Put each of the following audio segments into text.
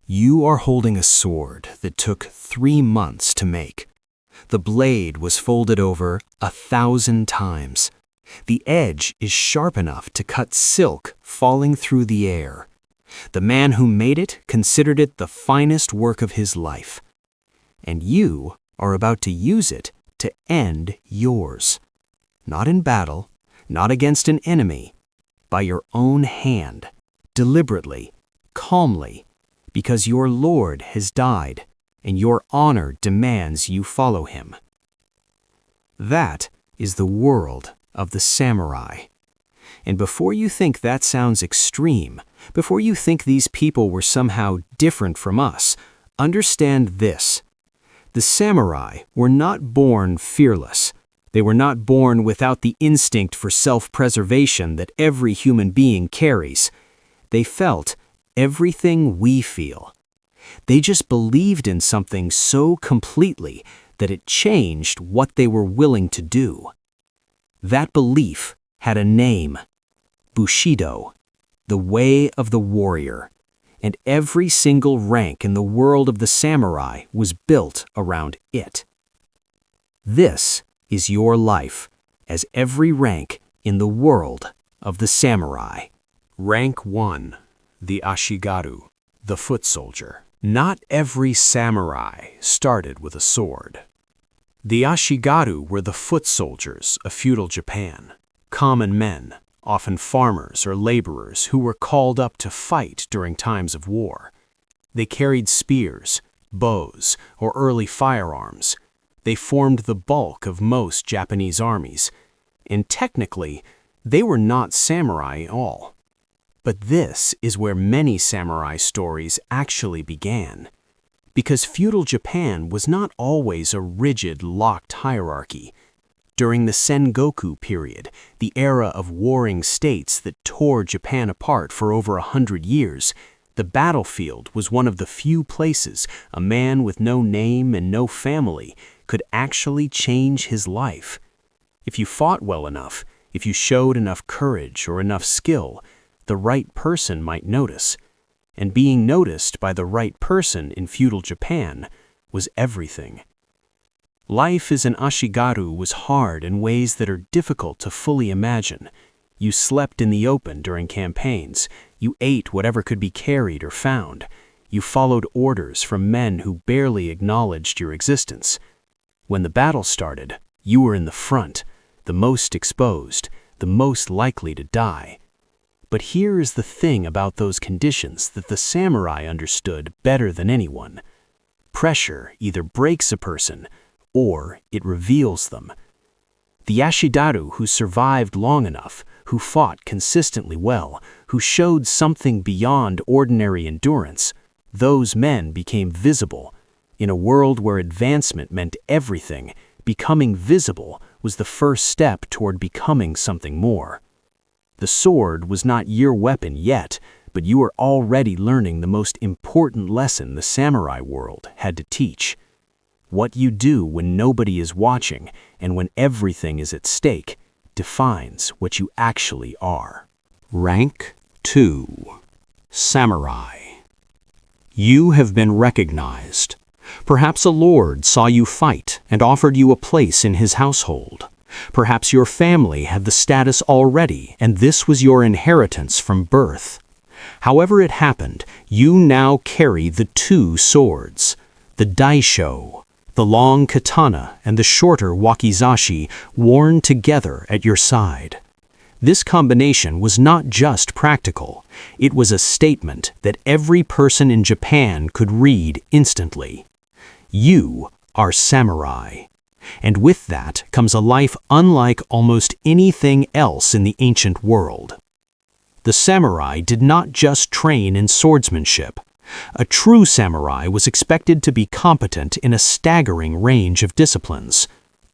You are holding a sword that took 3 months to make. The blade was folded over 1,000 times. The edge is sharp enough to cut silk falling through the air. The man who made it considered it the finest work of his life. And you are about to use it to end yours. Not in battle, not against an enemy, by your own hand, deliberately, calmly, because your Lord has died, and your honor demands you follow him. That is the world of the samurai. And before you think that sounds extreme, before you think these people were somehow different from us, understand this. The samurai were not born fearless. They were not born without the instinct for self-preservation that every human being carries. They felt everything we feel. They just believed in something so completely that it changed what they were willing to do. That belief had a name, Bushido, the way of the warrior, and every single rank in the world of the samurai was built around it. This is your life as every rank in the world of the samurai. Rank 1. The Ashigaru, the foot soldier. Not every samurai started with a sword. The Ashigaru were the foot soldiers of feudal Japan, common men, often farmers or laborers who were called up to fight during times of war. They carried spears, bows, or early firearms. They formed the bulk of most Japanese armies, and technically, they were not samurai at all. But this is where many samurai stories actually began, because feudal Japan was not always a rigid, locked hierarchy. During the Sengoku period, the era of warring states that tore Japan apart for over 100 years, the battlefield was one of the few places a man with no name and no family could actually change his life. If you fought well enough, if you showed enough courage or enough skill, the right person might notice. And being noticed by the right person in feudal Japan was everything. Life as an Ashigaru was hard in ways that are difficult to fully imagine. You slept in the open during campaigns. You ate whatever could be carried or found. You followed orders from men who barely acknowledged your existence. When the battle started, you were in the front, the most exposed, the most likely to die. But here is the thing about those conditions that the samurai understood better than anyone. Pressure either breaks a person or it reveals them. The Ashigaru who survived long enough, who fought consistently well, who showed something beyond ordinary endurance, those men became visible. In a world where advancement meant everything, becoming visible was the first step toward becoming something more. The sword was not your weapon yet, but you were already learning the most important lesson the samurai world had to teach. What you do when nobody is watching and when everything is at stake defines what you actually are. Rank 2. Samurai. You have been recognized. Perhaps a lord saw you fight and offered you a place in his household. Perhaps your family had the status already, and this was your inheritance from birth. However it happened, you now carry the 2 swords, the daisho, the long katana and the shorter wakizashi worn together at your side. This combination was not just practical, it was a statement that every person in Japan could read instantly. You are samurai. And with that comes a life unlike almost anything else in the ancient world. The samurai did not just train in swordsmanship. A true samurai was expected to be competent in a staggering range of disciplines: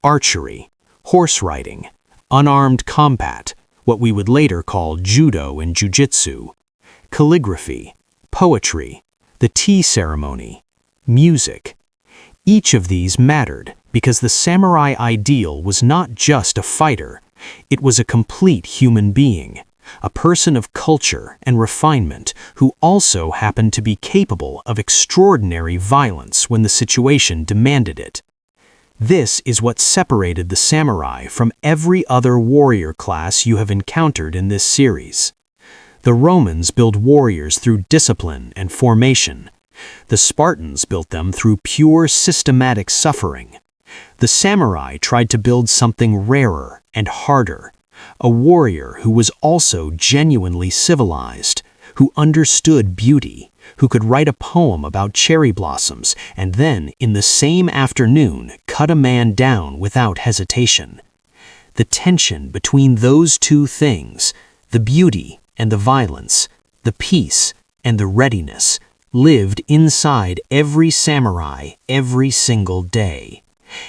archery, horse riding, unarmed combat, what we would later call judo and jujitsu, calligraphy, poetry, the tea ceremony, music. Each of these mattered because the samurai ideal was not just a fighter, it was a complete human being, a person of culture and refinement who also happened to be capable of extraordinary violence when the situation demanded it. This is what separated the samurai from every other warrior class you have encountered in this series. The Romans built warriors through discipline and formation. The Spartans built them through pure systematic suffering. The samurai tried to build something rarer and harder, a warrior who was also genuinely civilized, who understood beauty, who could write a poem about cherry blossoms and then, in the same afternoon, cut a man down without hesitation. The tension between those two things, the beauty and the violence, the peace and the readiness, lived inside every samurai every single day.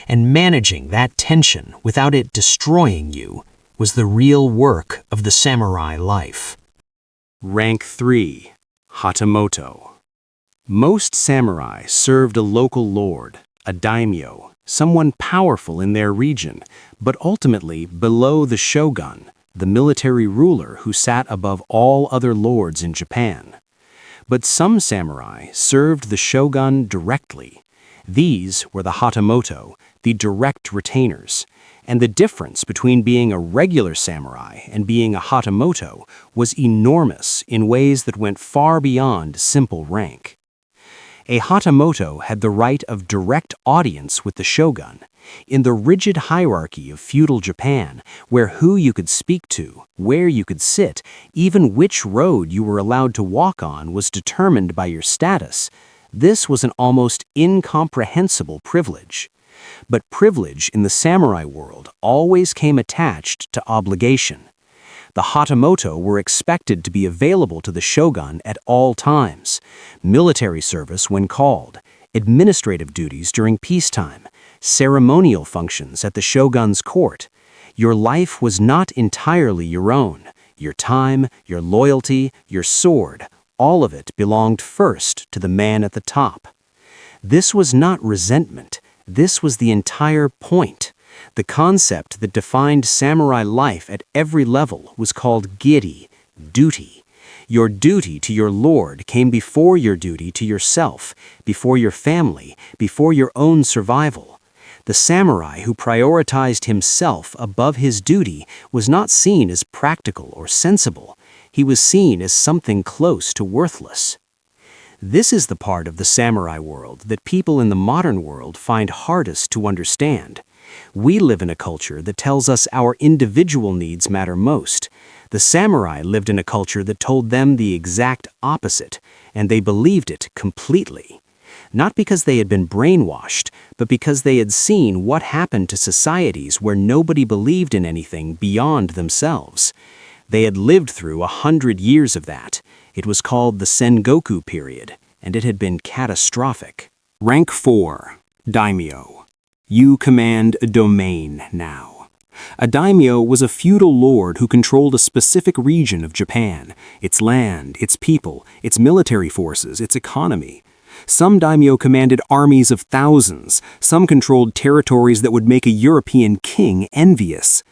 And managing that tension without it destroying you was the real work of the samurai life. Rank 3. Hatamoto. Most samurai served a local lord, a daimyo, someone powerful in their region, but ultimately below the shogun, the military ruler who sat above all other lords in Japan. But some samurai served the shogun directly. These were the Hatamoto, the direct retainers, and the difference between being a regular samurai and being a Hatamoto was enormous in ways that went far beyond simple rank. A Hatamoto had the right of direct audience with the shogun. In the rigid hierarchy of feudal Japan, where who you could speak to, where you could sit, even which road you were allowed to walk on was determined by your status, this was an almost incomprehensible privilege. But privilege in the samurai world always came attached to obligation. The Hatamoto were expected to be available to the shogun at all times, military service when called, administrative duties during peacetime, ceremonial functions at the shogun's court. Your life was not entirely your own. Your time, your loyalty, your sword, all of it belonged first to the man at the top. This was not resentment. This was the entire point. The concept that defined samurai life at every level was called giri, duty. Your duty to your lord came before your duty to yourself, before your family, before your own survival. The samurai who prioritized himself above his duty was not seen as practical or sensible. He was seen as something close to worthless. This is the part of the samurai world that people in the modern world find hardest to understand. We live in a culture that tells us our individual needs matter most. The samurai lived in a culture that told them the exact opposite, and they believed it completely. Not because they had been brainwashed, but because they had seen what happened to societies where nobody believed in anything beyond themselves. They had lived through 100 years of that. It was called the Sengoku period, and it had been catastrophic. Rank 4. Daimyo. You command a domain now. A daimyo was a feudal lord who controlled a specific region of Japan, its land, its people, its military forces, its economy. Some daimyo commanded armies of thousands, some controlled territories that would make a European king envious.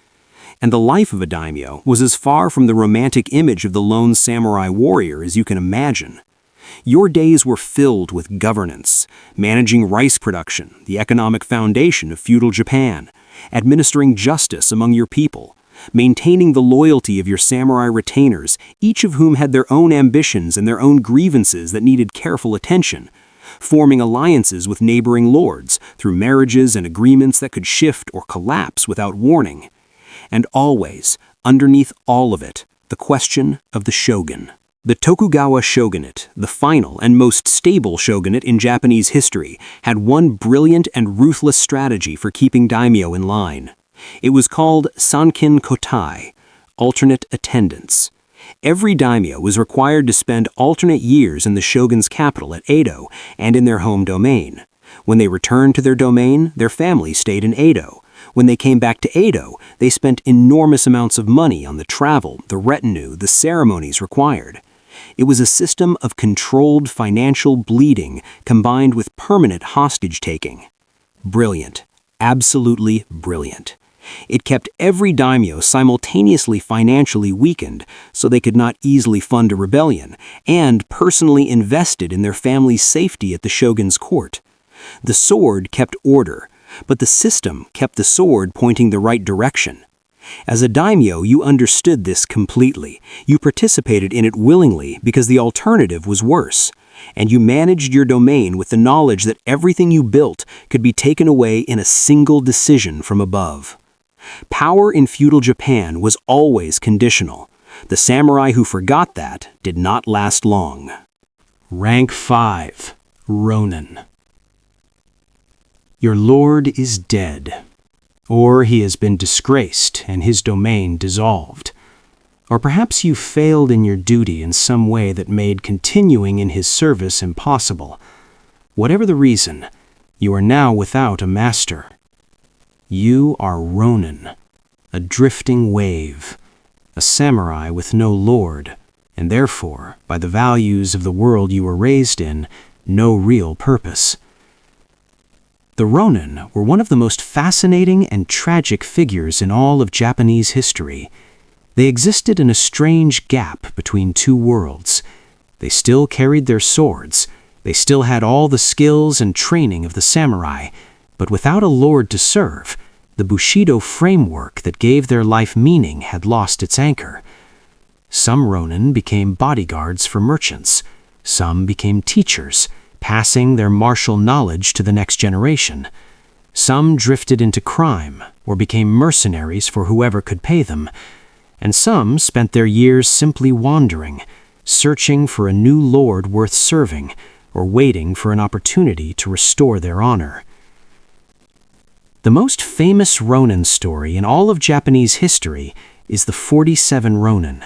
And the life of a daimyo was as far from the romantic image of the lone samurai warrior as you can imagine. Your days were filled with governance, managing rice production, the economic foundation of feudal Japan, administering justice among your people, maintaining the loyalty of your samurai retainers, each of whom had their own ambitions and their own grievances that needed careful attention, forming alliances with neighboring lords through marriages and agreements that could shift or collapse without warning. And always, underneath all of it, the question of the shogun. The Tokugawa shogunate, the final and most stable shogunate in Japanese history, had one brilliant and ruthless strategy for keeping daimyo in line. It was called sankin-kotai, alternate attendance. Every daimyo was required to spend alternate years in the shogun's capital at Edo and in their home domain. When they returned to their domain, their family stayed in Edo. When they came back to Edo, they spent enormous amounts of money on the travel, the retinue, the ceremonies required. It was a system of controlled financial bleeding combined with permanent hostage-taking. Brilliant. Absolutely brilliant. It kept every daimyo simultaneously financially weakened so they could not easily fund a rebellion, and personally invested in their family's safety at the shogun's court. The sword kept order, but the system kept the sword pointing the right direction. As a daimyo, you understood this completely. You participated in it willingly because the alternative was worse. And you managed your domain with the knowledge that everything you built could be taken away in a single decision from above. Power in feudal Japan was always conditional. The samurai who forgot that did not last long. Rank 5. Ronin. Your lord is dead, or he has been disgraced and his domain dissolved. Or perhaps you failed in your duty in some way that made continuing in his service impossible. Whatever the reason, you are now without a master. You are Ronin, a drifting wave, a samurai with no lord, and therefore, by the values of the world you were raised in, no real purpose. The Ronin were one of the most fascinating and tragic figures in all of Japanese history. They existed in a strange gap between two worlds. They still carried their swords. They still had all the skills and training of the samurai, but without a lord to serve, the Bushido framework that gave their life meaning had lost its anchor. Some Ronin became bodyguards for merchants. Some became teachers, passing their martial knowledge to the next generation. Some drifted into crime or became mercenaries for whoever could pay them. And some spent their years simply wandering, searching for a new lord worth serving, or waiting for an opportunity to restore their honor. The most famous Ronin story in all of Japanese history is the 47 Ronin.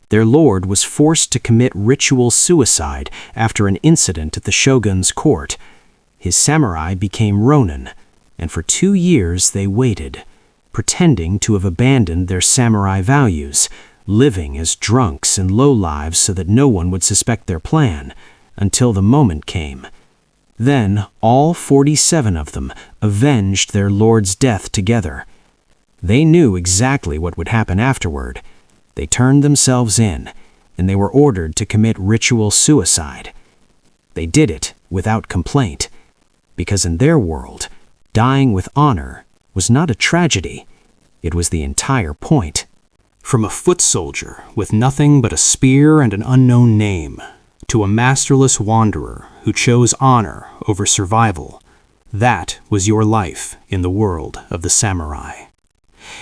Their lord was forced to commit ritual suicide after an incident at the shogun's court. His samurai became Ronin, and for 2 years they waited, pretending to have abandoned their samurai values, living as drunks and lowlives so that no one would suspect their plan, until the moment came. Then all 47 of them avenged their lord's death together. They knew exactly what would happen afterward. They turned themselves in, and they were ordered to commit ritual suicide. They did it without complaint, because in their world, dying with honor was not a tragedy. It was the entire point. From a foot soldier with nothing but a spear and an unknown name, to a masterless wanderer who chose honor over survival, that was your life in the world of the samurai.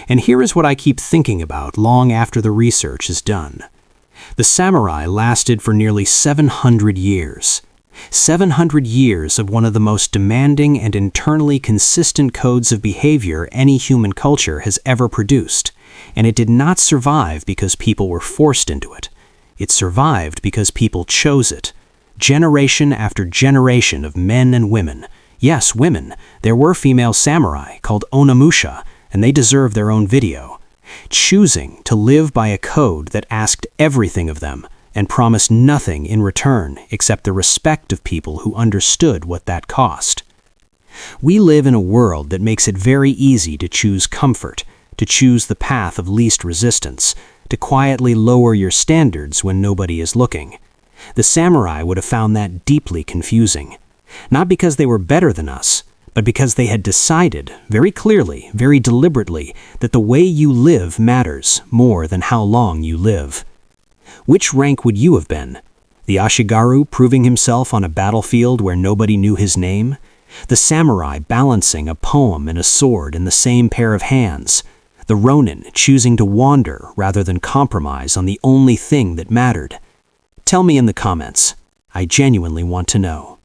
And here is what I keep thinking about long after the research is done. The samurai lasted for nearly 700 years. 700 years of one of the most demanding and internally consistent codes of behavior any human culture has ever produced. And it did not survive because people were forced into it. It survived because people chose it. Generation after generation of men and women. Yes, women. There were female samurai called onna-musha, and they deserve their own video. Choosing to live by a code that asked everything of them and promised nothing in return except the respect of people who understood what that cost. We live in a world that makes it very easy to choose comfort, to choose the path of least resistance, to quietly lower your standards when nobody is looking. The samurai would have found that deeply confusing. Not because they were better than us, but because they had decided, very clearly, very deliberately, that the way you live matters more than how long you live. Which rank would you have been? The Ashigaru proving himself on a battlefield where nobody knew his name? The samurai balancing a poem and a sword in the same pair of hands? The Ronin choosing to wander rather than compromise on the only thing that mattered? Tell me in the comments. I genuinely want to know.